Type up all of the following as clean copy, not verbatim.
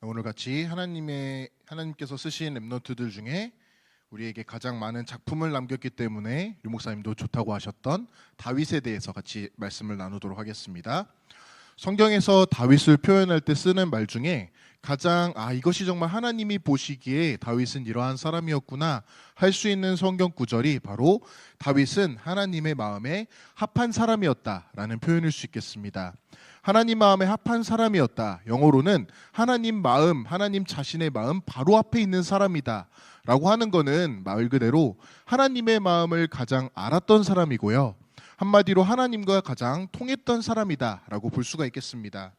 오늘 같이 하나님께서 쓰신 랩노트들 중에 우리에게 가장 많은 작품을 남겼기 때문에 류 목사님도 좋다고 하셨던 다윗에 대해서 같이 말씀을 나누도록 하겠습니다. 성경에서 다윗을 표현할 때 쓰는 말 중에 가장 이것이 정말 하나님이 보시기에 다윗은 이러한 사람이었구나 할 수 있는 성경 구절이 바로 다윗은 하나님의 마음에 합한 사람이었다라는 표현일 수 있겠습니다. 하나님 마음에 합한 사람이었다. 영어로는 하나님 마음, 하나님 자신의 마음 바로 앞에 있는 사람이다 라고 하는 거는 말 그대로 하나님의 마음을 가장 알았던 사람이고요. 한마디로 하나님과 가장 통했던 사람이다 라고 볼 수가 있겠습니다.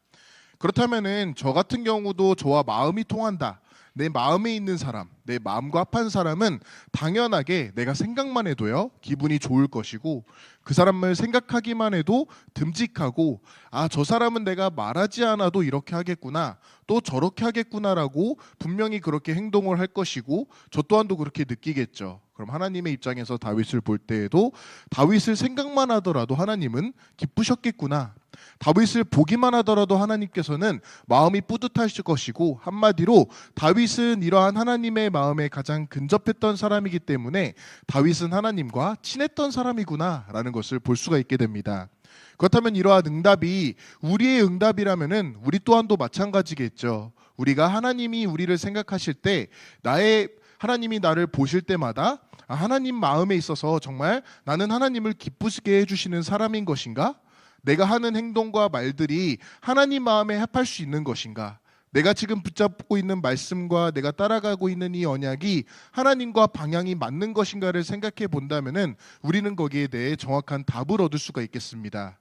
그렇다면은 저 같은 경우도 저와 마음이 통한다. 내 마음에 있는 사람, 내 마음과 합한 사람은 당연하게 내가 생각만 해도요 기분이 좋을 것이고, 그 사람을 생각하기만 해도 듬직하고 저 사람은 내가 말하지 않아도 이렇게 하겠구나, 또 저렇게 하겠구나라고 분명히 그렇게 행동을 할 것이고, 저 또한도 그렇게 느끼겠죠. 그럼 하나님의 입장에서 다윗을 볼 때에도 다윗을 생각만 하더라도 하나님은 기쁘셨겠구나, 다윗을 보기만 하더라도 하나님께서는 마음이 뿌듯하실 것이고, 한마디로 다윗은 이러한 하나님의 마음에 가장 근접했던 사람이기 때문에 다윗은 하나님과 친했던 사람이구나 라는 것을 볼 수가 있게 됩니다. 그렇다면 이러한 응답이 우리의 응답이라면은 우리 또한도 마찬가지겠죠. 우리가 하나님이 우리를 생각하실 때, 하나님이 나를 보실 때마다 하나님 마음에 있어서 정말 나는 하나님을 기쁘시게 해주시는 사람인 것인가? 내가 하는 행동과 말들이 하나님 마음에 합할 수 있는 것인가? 내가 지금 붙잡고 있는 말씀과 내가 따라가고 있는 이 언약이 하나님과 방향이 맞는 것인가를 생각해 본다면은 우리는 거기에 대해 정확한 답을 얻을 수가 있겠습니다.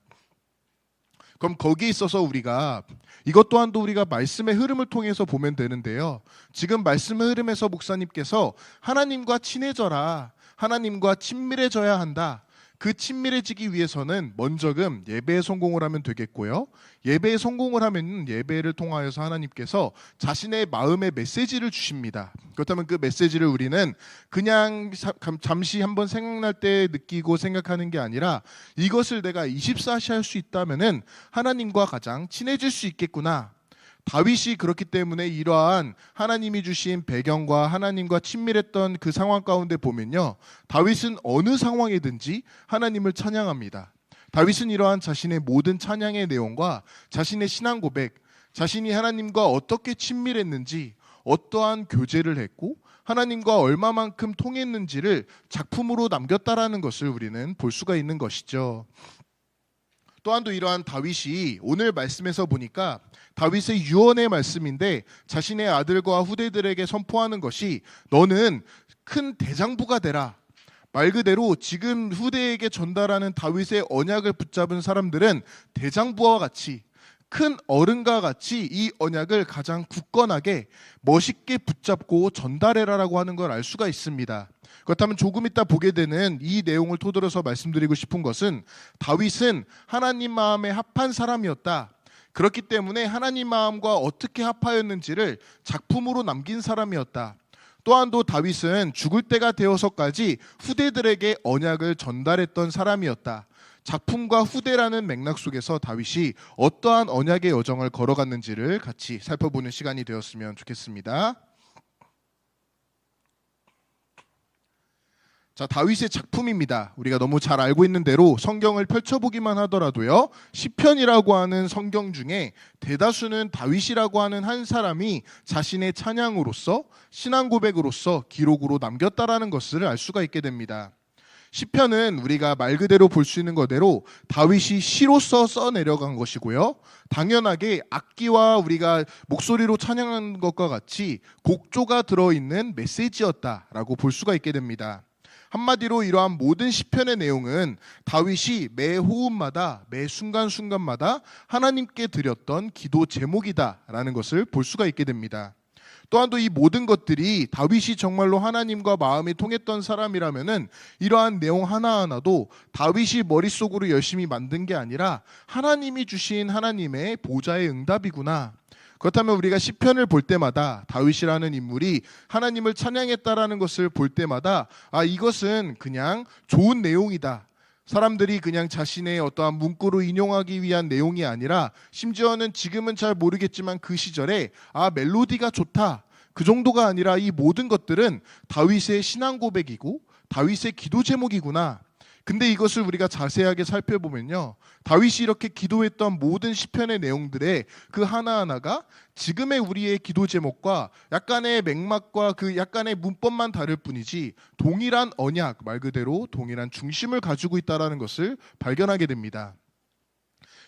그럼 거기에 있어서 우리가 이것 또한도 우리가 말씀의 흐름을 통해서 보면 되는데요. 지금 말씀의 흐름에서 목사님께서 하나님과 친해져라, 하나님과 친밀해져야 한다. 그 친밀해지기 위해서는 먼저금 예배에 성공을 하면 되겠고요. 예배에 성공을 하면 예배를 통하여서 하나님께서 자신의 마음의 메시지를 주십니다. 그렇다면 그 메시지를 우리는 그냥 잠시 한번 생각날 때 느끼고 생각하는 게 아니라, 이것을 내가 24시 할 수 있다면은 하나님과 가장 친해질 수 있겠구나. 다윗이 그렇기 때문에 이러한 하나님이 주신 배경과 하나님과 친밀했던 그 상황 가운데 보면요, 다윗은 어느 상황이든지 하나님을 찬양합니다. 다윗은 이러한 자신의 모든 찬양의 내용과 자신의 신앙 고백, 자신이 하나님과 어떻게 친밀했는지, 어떠한 교제를 했고 하나님과 얼마만큼 통했는지를 작품으로 남겼다라는 것을 우리는 볼 수가 있는 것이죠. 또한도 이러한 다윗이 오늘 말씀에서 보니까 다윗의 유언의 말씀인데, 자신의 아들과 후대들에게 선포하는 것이 너는 큰 대장부가 되라. 말 그대로 지금 후대에게 전달하는 다윗의 언약을 붙잡은 사람들은 대장부와 같이, 큰 어른과 같이 이 언약을 가장 굳건하게 멋있게 붙잡고 전달해라라고 하는 걸 알 수가 있습니다. 그렇다면 조금 이따 보게 되는 이 내용을 토대로서 말씀드리고 싶은 것은, 다윗은 하나님 마음에 합한 사람이었다. 그렇기 때문에 하나님 마음과 어떻게 합하였는지를 작품으로 남긴 사람이었다. 또한도 다윗은 죽을 때가 되어서까지 후대들에게 언약을 전달했던 사람이었다. 작품과 후대라는 맥락 속에서 다윗이 어떠한 언약의 여정을 걸어갔는지를 같이 살펴보는 시간이 되었으면 좋겠습니다. 자, 다윗의 작품입니다. 우리가 너무 잘 알고 있는 대로 성경을 펼쳐보기만 하더라도요, 시편이라고 하는 성경 중에 대다수는 다윗이라고 하는 한 사람이 자신의 찬양으로서, 신앙 고백으로서 기록으로 남겼다라는 것을 알 수가 있게 됩니다. 시편은 우리가 말 그대로 볼 수 있는 거대로 다윗이 시로서 써내려간 것이고요, 당연하게 악기와 우리가 목소리로 찬양하는 것과 같이 곡조가 들어있는 메시지였다라고 볼 수가 있게 됩니다. 한마디로 이러한 모든 시편의 내용은 다윗이 매 호흡마다, 매 순간순간마다 하나님께 드렸던 기도 제목이다라는 것을 볼 수가 있게 됩니다. 또한도 이 모든 것들이 다윗이 정말로 하나님과 마음이 통했던 사람이라면은 이러한 내용 하나하나도 다윗이 머릿속으로 열심히 만든 게 아니라 하나님이 주신 하나님의 보좌의 응답이구나. 그렇다면 우리가 시편을 볼 때마다 다윗이라는 인물이 하나님을 찬양했다라는 것을 볼 때마다 이것은 그냥 좋은 내용이다, 사람들이 그냥 자신의 어떠한 문구로 인용하기 위한 내용이 아니라 심지어는 지금은 잘 모르겠지만 그 시절에 멜로디가 좋다, 그 정도가 아니라 이 모든 것들은 다윗의 신앙 고백이고 다윗의 기도 제목이구나. 근데 이것을 우리가 자세하게 살펴보면요, 다윗이 이렇게 기도했던 모든 시편의 내용들의 그 하나하나가 지금의 우리의 기도 제목과 약간의 맥락과 그 약간의 문법만 다를 뿐이지 동일한 언약, 말 그대로 동일한 중심을 가지고 있다는 것을 발견하게 됩니다.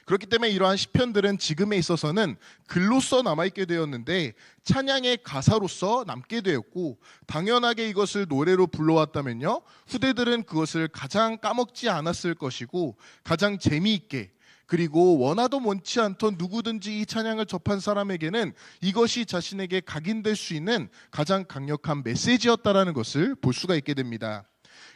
그렇기 때문에 이러한 시편들은 지금에 있어서는 글로써 남아있게 되었는데 찬양의 가사로서 남게 되었고, 당연하게 이것을 노래로 불러왔다면요, 후대들은 그것을 가장 까먹지 않았을 것이고 가장 재미있게, 그리고 원하도 원치 않던 누구든지 이 찬양을 접한 사람에게는 이것이 자신에게 각인될 수 있는 가장 강력한 메시지였다라는 것을 볼 수가 있게 됩니다.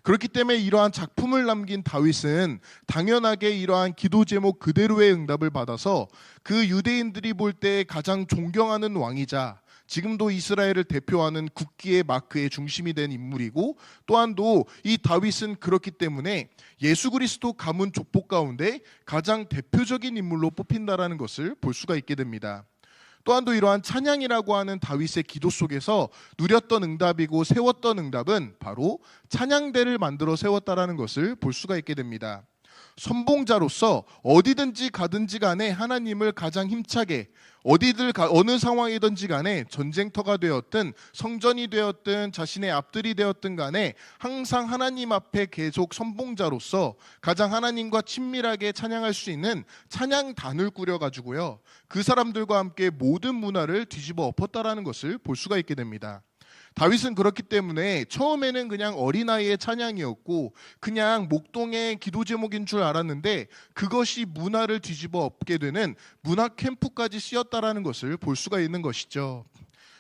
그렇기 때문에 이러한 작품을 남긴 다윗은 당연하게 이러한 기도 제목 그대로의 응답을 받아서 그 유대인들이 볼 때 가장 존경하는 왕이자 지금도 이스라엘을 대표하는 국기의 마크의 중심이 된 인물이고, 또한도 이 다윗은 그렇기 때문에 예수 그리스도 가문 족보 가운데 가장 대표적인 인물로 뽑힌다라는 것을 볼 수가 있게 됩니다. 또한도 이러한 찬양이라고 하는 다윗의 기도 속에서 누렸던 응답이고 세웠던 응답은 바로 찬양대를 만들어 세웠다라는 것을 볼 수가 있게 됩니다. 선봉자로서 어디든지 가든지 간에 하나님을 가장 힘차게, 어느 상황이든지 간에 전쟁터가 되었든 성전이 되었든 자신의 앞들이 되었든 간에 항상 하나님 앞에 계속 선봉자로서 가장 하나님과 친밀하게 찬양할 수 있는 찬양단을 꾸려가지고요, 그 사람들과 함께 모든 문화를 뒤집어 엎었다라는 것을 볼 수가 있게 됩니다. 다윗은 그렇기 때문에 처음에는 그냥 어린아이의 찬양이었고 그냥 목동의 기도 제목인 줄 알았는데 그것이 문화를 뒤집어 엎게 되는 문화 캠프까지 쓰였다라는 것을 볼 수가 있는 것이죠.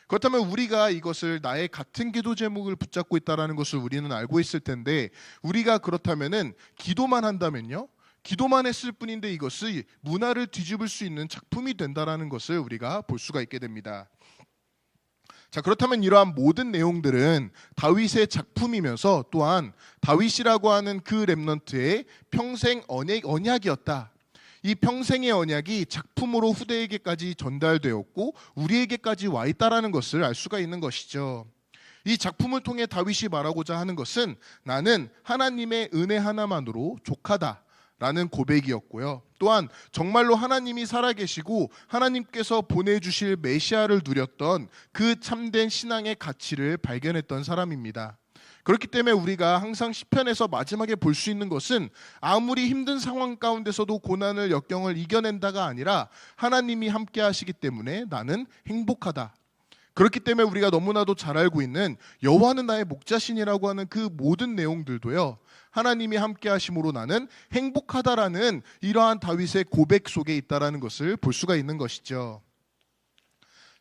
그렇다면 우리가 이것을 나의 같은 기도 제목을 붙잡고 있다는 것을 우리는 알고 있을 텐데, 우리가 그렇다면은 기도만 한다면요, 기도만 했을 뿐인데 이것이 문화를 뒤집을 수 있는 작품이 된다라는 것을 우리가 볼 수가 있게 됩니다. 자, 그렇다면 이러한 모든 내용들은 다윗의 작품이면서 또한 다윗이라고 하는 그 렘넌트의 평생 언약이었다. 이 평생의 언약이 작품으로 후대에게까지 전달되었고 우리에게까지 와 있다라는 것을 알 수가 있는 것이죠. 이 작품을 통해 다윗이 말하고자 하는 것은 나는 하나님의 은혜 하나만으로 족하다 라는 고백이었고요. 또한 정말로 하나님이 살아계시고 하나님께서 보내주실 메시아를 누렸던 그 참된 신앙의 가치를 발견했던 사람입니다. 그렇기 때문에 우리가 항상 시편에서 마지막에 볼 수 있는 것은 아무리 힘든 상황 가운데서도 고난을 역경을 이겨낸다가 아니라 하나님이 함께 하시기 때문에 나는 행복하다. 그렇기 때문에 우리가 너무나도 잘 알고 있는 여호와는 나의 목자신이라고 하는 그 모든 내용들도요, 하나님이 함께 하심으로 나는 행복하다라는 이러한 다윗의 고백 속에 있다라는 것을 볼 수가 있는 것이죠.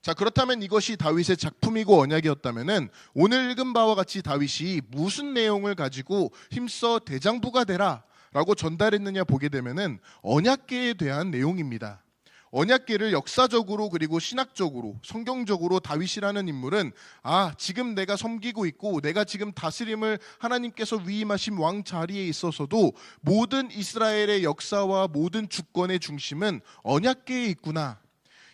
자, 그렇다면 이것이 다윗의 작품이고 언약이었다면은 오늘 읽은 바와 같이 다윗이 무슨 내용을 가지고 힘써 대장부가 되라 라고 전달했느냐 보게 되면은 언약궤에 대한 내용입니다. 언약궤를 역사적으로 그리고 신학적으로 성경적으로 다윗이라는 인물은 지금 내가 섬기고 있고 내가 지금 다스림을 하나님께서 위임하신 왕 자리에 있어서도 모든 이스라엘의 역사와 모든 주권의 중심은 언약궤에 있구나.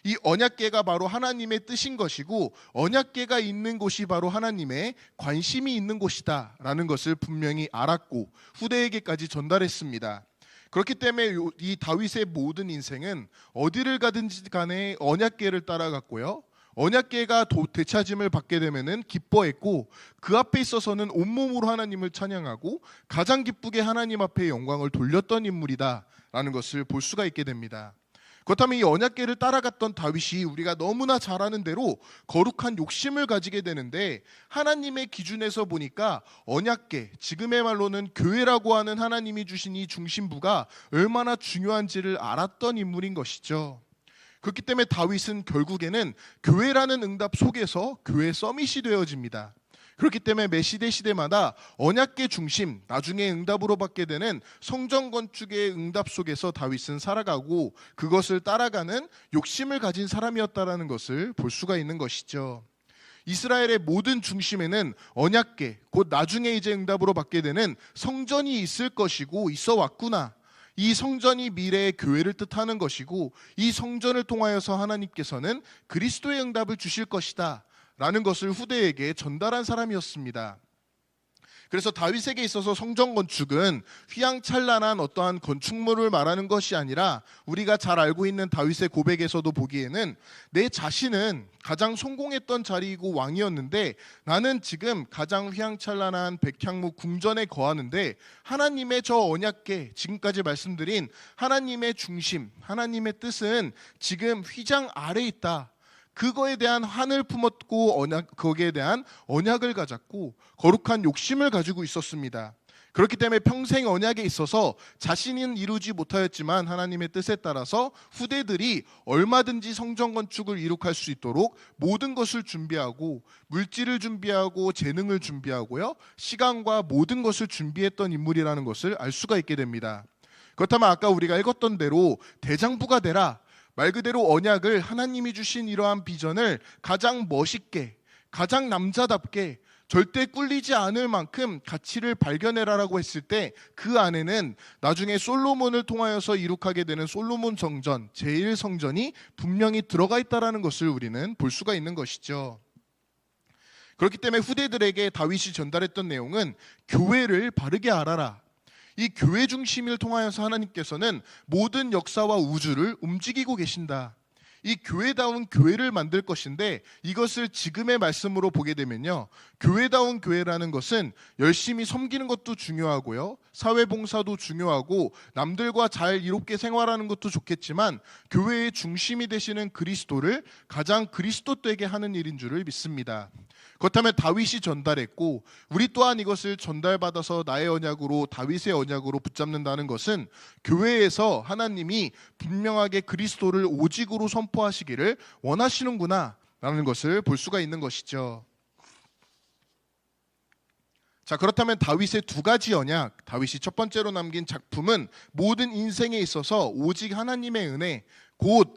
이 언약궤가 바로 하나님의 뜻인 것이고 언약궤가 있는 곳이 바로 하나님의 관심이 있는 곳이다 라는 것을 분명히 알았고 후대에게까지 전달했습니다. 그렇기 때문에 이 다윗의 모든 인생은 어디를 가든지 간에 언약궤를 따라갔고요, 언약궤가 되찾음을 받게 되면은 기뻐했고 그 앞에 있어서는 온몸으로 하나님을 찬양하고 가장 기쁘게 하나님 앞에 영광을 돌렸던 인물이다라는 것을 볼 수가 있게 됩니다. 그렇다면 이 언약궤를 따라갔던 다윗이 우리가 너무나 잘 아는 대로 거룩한 욕심을 가지게 되는데, 하나님의 기준에서 보니까 언약궤, 지금의 말로는 교회라고 하는 하나님이 주신 이 중심부가 얼마나 중요한지를 알았던 인물인 것이죠. 그렇기 때문에 다윗은 결국에는 교회라는 응답 속에서 교회 서밋이 되어집니다. 그렇기 때문에 매 시대마다 언약궤 중심, 나중에 응답으로 받게 되는 성전 건축의 응답 속에서 다윗은 살아가고 그것을 따라가는 욕심을 가진 사람이었다라는 것을 볼 수가 있는 것이죠. 이스라엘의 모든 중심에는 언약궤, 곧 나중에 이제 응답으로 받게 되는 성전이 있을 것이고 있어 왔구나. 이 성전이 미래의 교회를 뜻하는 것이고 이 성전을 통하여서 하나님께서는 그리스도의 응답을 주실 것이다 라는 것을 후대에게 전달한 사람이었습니다. 그래서 다윗에게 있어서 성전 건축은 휘황찬란한 어떠한 건축물을 말하는 것이 아니라 우리가 잘 알고 있는 다윗의 고백에서도 보기에는 내 자신은 가장 성공했던 자리이고 왕이었는데 나는 지금 가장 휘황찬란한 백향목 궁전에 거하는데 하나님의 저 언약궤, 지금까지 말씀드린 하나님의 중심, 하나님의 뜻은 지금 휘장 아래에 있다. 그거에 대한 한을 품었고 거기에 대한 언약을 가졌고 거룩한 욕심을 가지고 있었습니다. 그렇기 때문에 평생 언약에 있어서 자신은 이루지 못하였지만 하나님의 뜻에 따라서 후대들이 얼마든지 성전 건축을 이룩할 수 있도록 모든 것을 준비하고 물질을 준비하고 재능을 준비하고요, 시간과 모든 것을 준비했던 인물이라는 것을 알 수가 있게 됩니다. 그렇다면 아까 우리가 읽었던 대로 대장부가 되라, 말 그대로 언약을, 하나님이 주신 이러한 비전을 가장 멋있게, 가장 남자답게, 절대 꿀리지 않을 만큼 가치를 발견해라라고 했을 때 그 안에는 나중에 솔로몬을 통하여서 이룩하게 되는 솔로몬 성전, 제1성전이 분명히 들어가 있다는 것을 우리는 볼 수가 있는 것이죠. 그렇기 때문에 후대들에게 다윗이 전달했던 내용은 교회를 바르게 알아라. 이 교회 중심을 통하여서 하나님께서는 모든 역사와 우주를 움직이고 계신다. 이 교회다운 교회를 만들 것인데 이것을 지금의 말씀으로 보게 되면요, 교회다운 교회라는 것은 열심히 섬기는 것도 중요하고요, 사회봉사도 중요하고 남들과 잘 이롭게 생활하는 것도 좋겠지만 교회의 중심이 되시는 그리스도를 가장 그리스도되게 하는 일인 줄을 믿습니다. 그렇다면 다윗이 전달했고 우리 또한 이것을 전달받아서 나의 언약으로, 다윗의 언약으로 붙잡는다는 것은 교회에서 하나님이 분명하게 그리스도를 오직으로 선포하시기를 원하시는구나 라는 것을 볼 수가 있는 것이죠. 자, 그렇다면 다윗의 두 가지 언약, 다윗이 첫 번째로 남긴 작품은 모든 인생에 있어서 오직 하나님의 은혜, 곧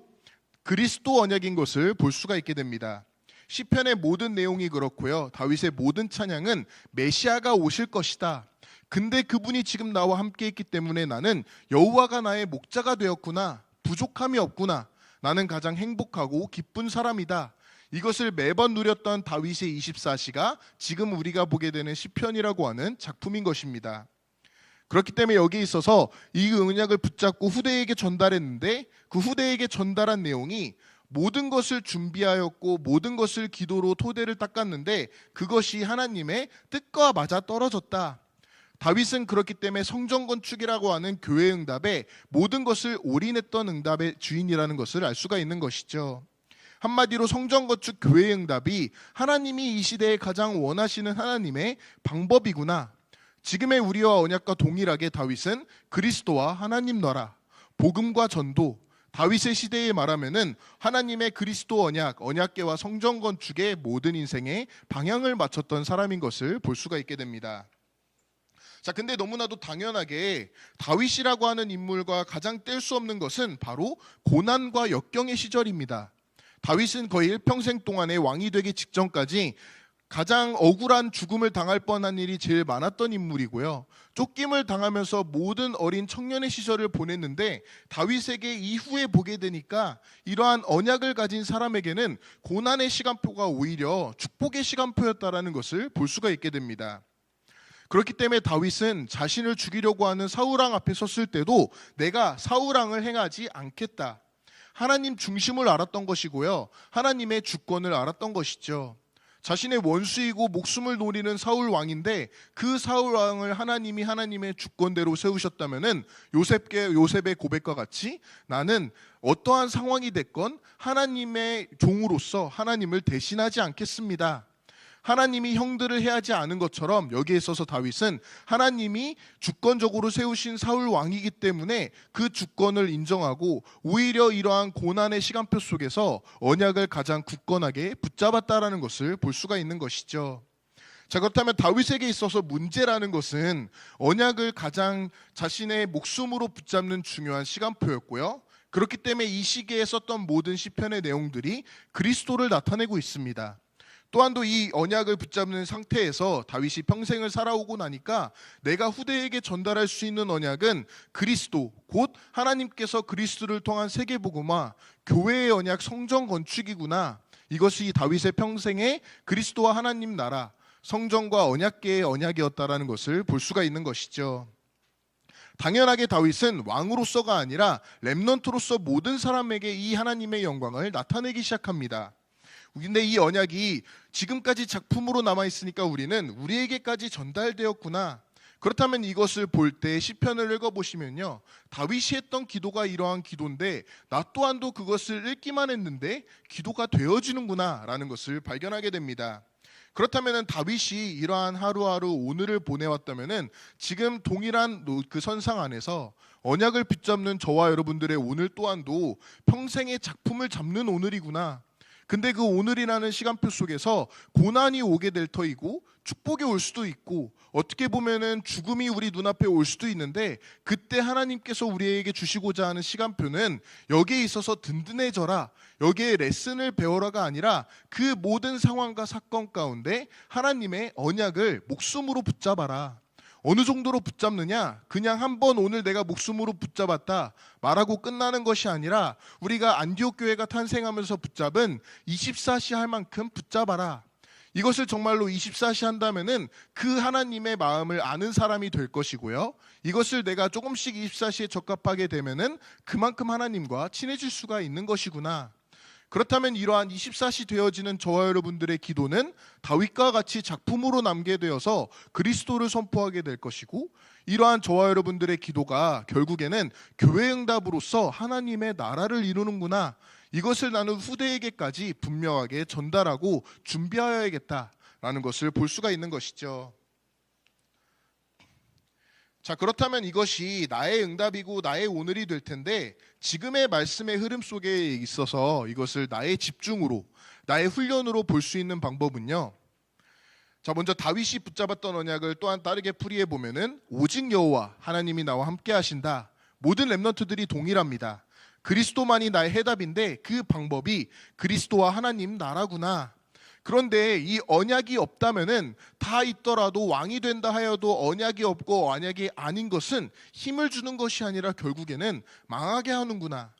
그리스도 언약인 것을 볼 수가 있게 됩니다. 시편의 모든 내용이 그렇고요, 다윗의 모든 찬양은 메시아가 오실 것이다. 근데 그분이 지금 나와 함께 있기 때문에 나는 여호와가 나의 목자가 되었구나, 부족함이 없구나, 나는 가장 행복하고 기쁜 사람이다. 이것을 매번 누렸던 다윗의 24시가 지금 우리가 보게 되는 시편이라고 하는 작품인 것입니다. 그렇기 때문에 여기에 있어서 이 언약을 붙잡고 후대에게 전달했는데 그 후대에게 전달한 내용이 모든 것을 준비하였고 모든 것을 기도로 토대를 닦았는데 그것이 하나님의 뜻과 맞아 떨어졌다. 다윗은 그렇기 때문에 성전 건축이라고 하는 교회 응답에 모든 것을 올인했던 응답의 주인이라는 것을 알 수가 있는 것이죠. 한마디로 성전 건축 교회 응답이 하나님이 이 시대에 가장 원하시는 하나님의 방법이구나. 지금의 우리와 언약과 동일하게 다윗은 그리스도와 하나님 나라, 복음과 전도, 다윗의 시대에 말하면은 하나님의 그리스도 언약, 언약궤와 성전 건축의 모든 인생의 방향을 맞췄던 사람인 것을 볼 수가 있게 됩니다. 자, 근데 너무나도 당연하게 다윗이라고 하는 인물과 가장 뗄 수 없는 것은 바로 고난과 역경의 시절입니다. 다윗은 거의 일평생 동안에 왕이 되기 직전까지 가장 억울한 죽음을 당할 뻔한 일이 제일 많았던 인물이고요, 쫓김을 당하면서 모든 어린 청년의 시절을 보냈는데 다윗에게 이후에 보게 되니까 이러한 언약을 가진 사람에게는 고난의 시간표가 오히려 축복의 시간표였다라는 것을 볼 수가 있게 됩니다. 그렇기 때문에 다윗은 자신을 죽이려고 하는 사울왕 앞에 섰을 때도 내가 사울왕을 행하지 않겠다, 하나님 중심을 알았던 것이고요, 하나님의 주권을 알았던 것이죠. 자신의 원수이고 목숨을 노리는 사울 왕인데 그 사울 왕을 하나님이 하나님의 주권대로 세우셨다면은 요셉의 고백과 같이 나는 어떠한 상황이 됐건 하나님의 종으로서 하나님을 대신하지 않겠습니다. 하나님이 형들을 해하지 않은 것처럼 여기에 있어서 다윗은 하나님이 주권적으로 세우신 사울 왕이기 때문에 그 주권을 인정하고 오히려 이러한 고난의 시간표 속에서 언약을 가장 굳건하게 붙잡았다라는 것을 볼 수가 있는 것이죠. 자, 그렇다면 다윗에게 있어서 문제라는 것은 언약을 가장 자신의 목숨으로 붙잡는 중요한 시간표였고요, 그렇기 때문에 이 시기에 썼던 모든 시편의 내용들이 그리스도를 나타내고 있습니다. 또한도 이 언약을 붙잡는 상태에서 다윗이 평생을 살아오고 나니까 내가 후대에게 전달할 수 있는 언약은 그리스도, 곧 하나님께서 그리스도를 통한 세계복음화, 교회의 언약, 성전 건축이구나. 이것이 다윗의 평생의 그리스도와 하나님 나라, 성전과 언약계의 언약이었다라는 것을 볼 수가 있는 것이죠. 당연하게 다윗은 왕으로서가 아니라 렘넌트로서 모든 사람에게 이 하나님의 영광을 나타내기 시작합니다. 근데 이 언약이 지금까지 작품으로 남아있으니까 우리는 우리에게까지 전달되었구나. 그렇다면 이것을 볼 때 시편을 읽어보시면요, 다윗이 했던 기도가 이러한 기도인데 나 또한도 그것을 읽기만 했는데 기도가 되어지는구나 라는 것을 발견하게 됩니다. 그렇다면 다윗이 이러한 하루하루 오늘을 보내왔다면 지금 동일한 그 선상 안에서 언약을 붙잡는 저와 여러분들의 오늘 또한도 평생의 작품을 잡는 오늘이구나. 근데 그 오늘이라는 시간표 속에서 고난이 오게 될 터이고 축복이 올 수도 있고 어떻게 보면은 죽음이 우리 눈앞에 올 수도 있는데 그때 하나님께서 우리에게 주시고자 하는 시간표는 여기에 있어서 든든해져라, 여기에 레슨을 배워라가 아니라 그 모든 상황과 사건 가운데 하나님의 언약을 목숨으로 붙잡아라. 어느 정도로 붙잡느냐? 그냥 한번 오늘 내가 목숨으로 붙잡았다 말하고 끝나는 것이 아니라 우리가 안디옥 교회가 탄생하면서 붙잡은 24시 할 만큼 붙잡아라. 이것을 정말로 24시 한다면은 그 하나님의 마음을 아는 사람이 될 것이고요. 이것을 내가 조금씩 24시에 적합하게 되면은 그만큼 하나님과 친해질 수가 있는 것이구나. 그렇다면 이러한 24시 되어지는 저와 여러분들의 기도는 다윗과 같이 작품으로 남게 되어서 그리스도를 선포하게 될 것이고, 이러한 저와 여러분들의 기도가 결국에는 교회 응답으로서 하나님의 나라를 이루는구나, 이것을 나는 후대에게까지 분명하게 전달하고 준비하여야겠다라는 것을 볼 수가 있는 것이죠. 자, 그렇다면 이것이 나의 응답이고 나의 오늘이 될 텐데 지금의 말씀의 흐름 속에 있어서 이것을 나의 집중으로, 나의 훈련으로 볼 수 있는 방법은요, 자, 먼저 다윗이 붙잡았던 언약을 또한 다르게 풀이해 보면은 오직 여호와 하나님이 나와 함께 하신다. 모든 렘넌트들이 동일합니다. 그리스도만이 나의 해답인데 그 방법이 그리스도와 하나님 나라구나. 그런데 이 언약이 없다면은 다 있더라도 왕이 된다 하여도 언약이 없고 언약이 아닌 것은 힘을 주는 것이 아니라 결국에는 망하게 하는구나.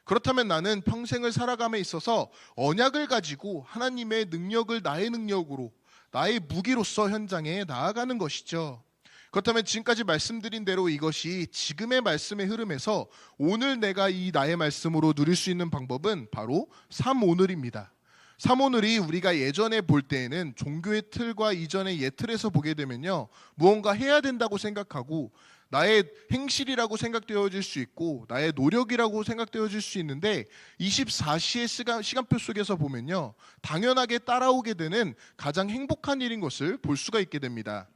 그렇다면 나는 평생을 살아감에 있어서 언약을 가지고 하나님의 능력을 나의 능력으로, 나의 무기로서 현장에 나아가는 것이죠. 그렇다면 지금까지 말씀드린 대로 이것이 지금의 말씀의 흐름에서 오늘 내가 이 나의 말씀으로 누릴 수 있는 방법은 바로 삼오늘입니다. 삼오늘이 우리가 예전에 볼 때에는 종교의 틀과 이전의 옛 틀에서 보게 되면요, 무언가 해야 된다고 생각하고 나의 행실이라고 생각되어질 수 있고 나의 노력이라고 생각되어질 수 있는데 24시의 시간표 속에서 보면요, 당연하게 따라오게 되는 가장 행복한 일인 것을 볼 수가 있게 됩니다.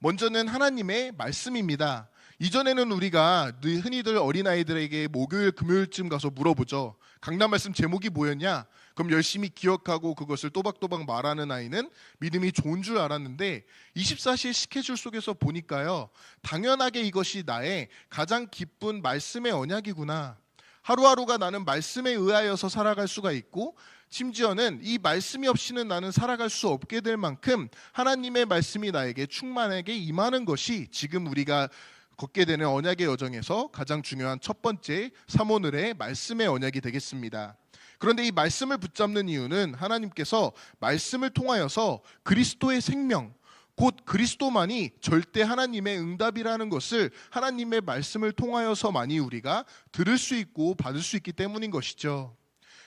먼저는 하나님의 말씀입니다. 이전에는 우리가 흔히들 어린아이들에게 목요일 금요일쯤 가서 물어보죠. 강단 말씀 제목이 뭐였냐? 그럼 열심히 기억하고 그것을 또박또박 말하는 아이는 믿음이 좋은 줄 알았는데 24시의 스케줄 속에서 보니까요, 당연하게 이것이 나의 가장 기쁜 말씀의 언약이구나. 하루하루가 나는 말씀에 의하여서 살아갈 수가 있고 심지어는 이 말씀이 없이는 나는 살아갈 수 없게 될 만큼 하나님의 말씀이 나에게 충만하게 임하는 것이 지금 우리가 걷게 되는 언약의 여정에서 가장 중요한 첫 번째 삼오늘의 말씀의 언약이 되겠습니다. 그런데 이 말씀을 붙잡는 이유는 하나님께서 말씀을 통하여서 그리스도의 생명, 곧 그리스도만이 절대 하나님의 응답이라는 것을 하나님의 말씀을 통하여서만이 우리가 들을 수 있고 받을 수 있기 때문인 것이죠.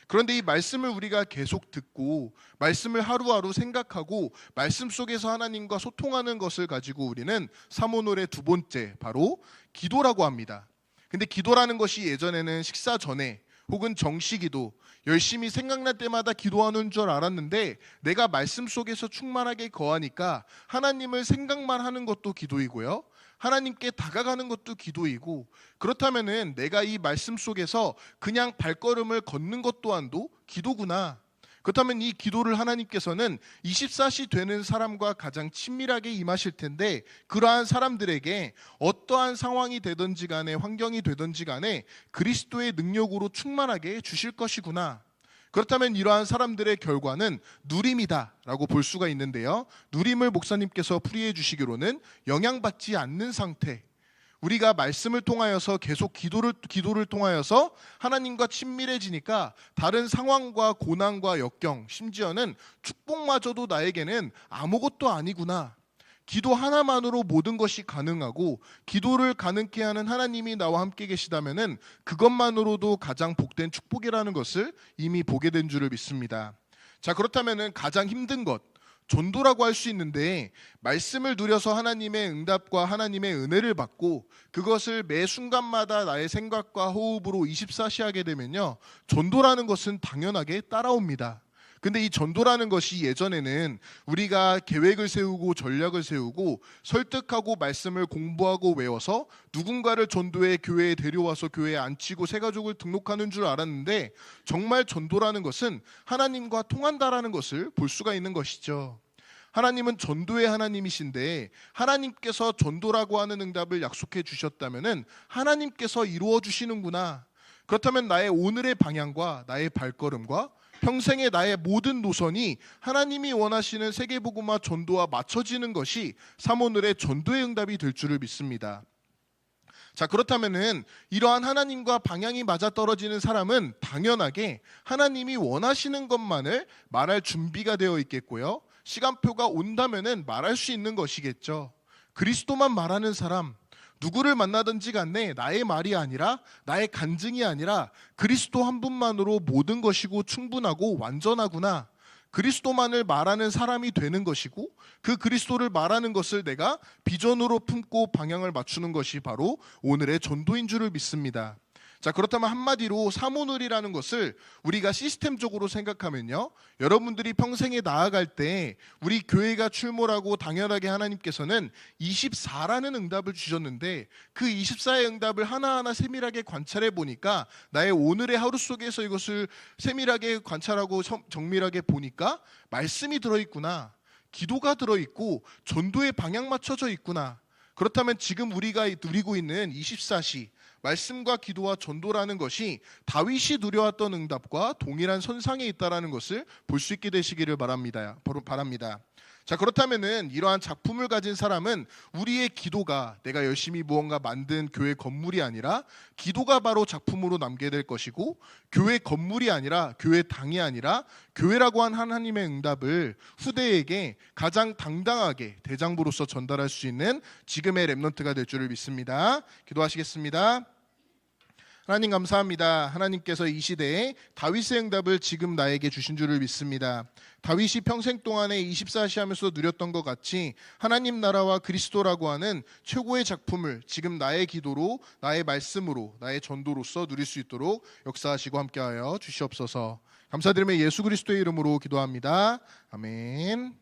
그런데 이 말씀을 우리가 계속 듣고 말씀을 하루하루 생각하고 말씀 속에서 하나님과 소통하는 것을 가지고 우리는 삼오늘의 두 번째, 바로 기도라고 합니다. 근데 기도라는 것이 예전에는 식사 전에 혹은 정시기도, 열심히 생각날 때마다 기도하는 줄 알았는데 내가 말씀 속에서 충만하게 거하니까 하나님을 생각만 하는 것도 기도이고요, 하나님께 다가가는 것도 기도이고, 그렇다면은 내가 이 말씀 속에서 그냥 발걸음을 걷는 것 또한도 기도구나. 그렇다면 이 기도를 하나님께서는 24시 되는 사람과 가장 친밀하게 임하실 텐데 그러한 사람들에게 어떠한 상황이 되든지 간에 환경이 되든지 간에 그리스도의 능력으로 충만하게 주실 것이구나. 그렇다면 이러한 사람들의 결과는 누림이다라고 볼 수가 있는데요. 누림을 목사님께서 풀이해 주시기로는 영향받지 않는 상태, 우리가 말씀을 통하여서 계속 기도를 통하여서 하나님과 친밀해지니까 다른 상황과 고난과 역경, 심지어는 축복마저도 나에게는 아무것도 아니구나. 기도 하나만으로 모든 것이 가능하고 기도를 가능케 하는 하나님이 나와 함께 계시다면은 그것만으로도 가장 복된 축복이라는 것을 이미 보게 된 줄을 믿습니다. 자, 그렇다면은 가장 힘든 것, 전도라고 할 수 있는데, 말씀을 누려서 하나님의 응답과 하나님의 은혜를 받고 그것을 매 순간마다 나의 생각과 호흡으로 24시 하게 되면요, 전도라는 것은 당연하게 따라옵니다. 근데 이 전도라는 것이 예전에는 우리가 계획을 세우고 전략을 세우고 설득하고 말씀을 공부하고 외워서 누군가를 전도해 교회에 데려와서 교회에 앉히고 새가족을 등록하는 줄 알았는데, 정말 전도라는 것은 하나님과 통한다라는 것을 볼 수가 있는 것이죠. 하나님은 전도의 하나님이신데 하나님께서 전도라고 하는 응답을 약속해 주셨다면은 하나님께서 이루어 주시는구나. 그렇다면 나의 오늘의 방향과 나의 발걸음과 평생의 나의 모든 노선이 하나님이 원하시는 세계복음화 전도와 맞춰지는 것이 사모늘의 전도의 응답이 될 줄을 믿습니다. 자, 그렇다면은 이러한 하나님과 방향이 맞아떨어지는 사람은 당연하게 하나님이 원하시는 것만을 말할 준비가 되어 있겠고요, 시간표가 온다면은 말할 수 있는 것이겠죠. 그리스도만 말하는 사람, 누구를 만나든지 간에 나의 말이 아니라 나의 간증이 아니라 그리스도 한 분만으로 모든 것이고 충분하고 완전하구나. 그리스도만을 말하는 사람이 되는 것이고 그 그리스도를 말하는 것을 내가 비전으로 품고 방향을 맞추는 것이 바로 오늘의 전도인 줄을 믿습니다. 자, 그렇다면 한마디로 사모늘이라는 것을 우리가 시스템적으로 생각하면요, 여러분들이 평생에 나아갈 때 우리 교회가 출몰하고 당연하게 하나님께서는 24라는 응답을 주셨는데 그 24의 응답을 하나하나 세밀하게 관찰해 보니까 나의 오늘의 하루 속에서 이것을 세밀하게 관찰하고 정밀하게 보니까 말씀이 들어있구나, 기도가 들어있고 전도의 방향 맞춰져 있구나. 그렇다면 지금 우리가 누리고 있는 24시 말씀과 기도와 전도라는 것이 다윗이 누려왔던 응답과 동일한 선상에 있다라는 것을 볼 수 있게 되시기를 바랍니다. 자, 그렇다면은 이러한 작품을 가진 사람은 우리의 기도가 내가 열심히 무언가 만든 교회 건물이 아니라 기도가 바로 작품으로 남게 될 것이고, 교회 건물이 아니라 교회 당이 아니라 교회라고 한 하나님의 응답을 후대에게 가장 당당하게 대장부로서 전달할 수 있는 지금의 렘넌트가 될 줄을 믿습니다. 기도하시겠습니다. 하나님 감사합니다. 하나님께서 이 시대에 다윗의 응답을 지금 나에게 주신 줄을 믿습니다. 다윗이 평생 동안에 24시 하면서 누렸던 것 같이 하나님 나라와 그리스도라고 하는 최고의 작품을 지금 나의 기도로, 나의 말씀으로, 나의 전도로서 누릴 수 있도록 역사하시고 함께하여 주시옵소서. 감사드리며 예수 그리스도의 이름으로 기도합니다. 아멘.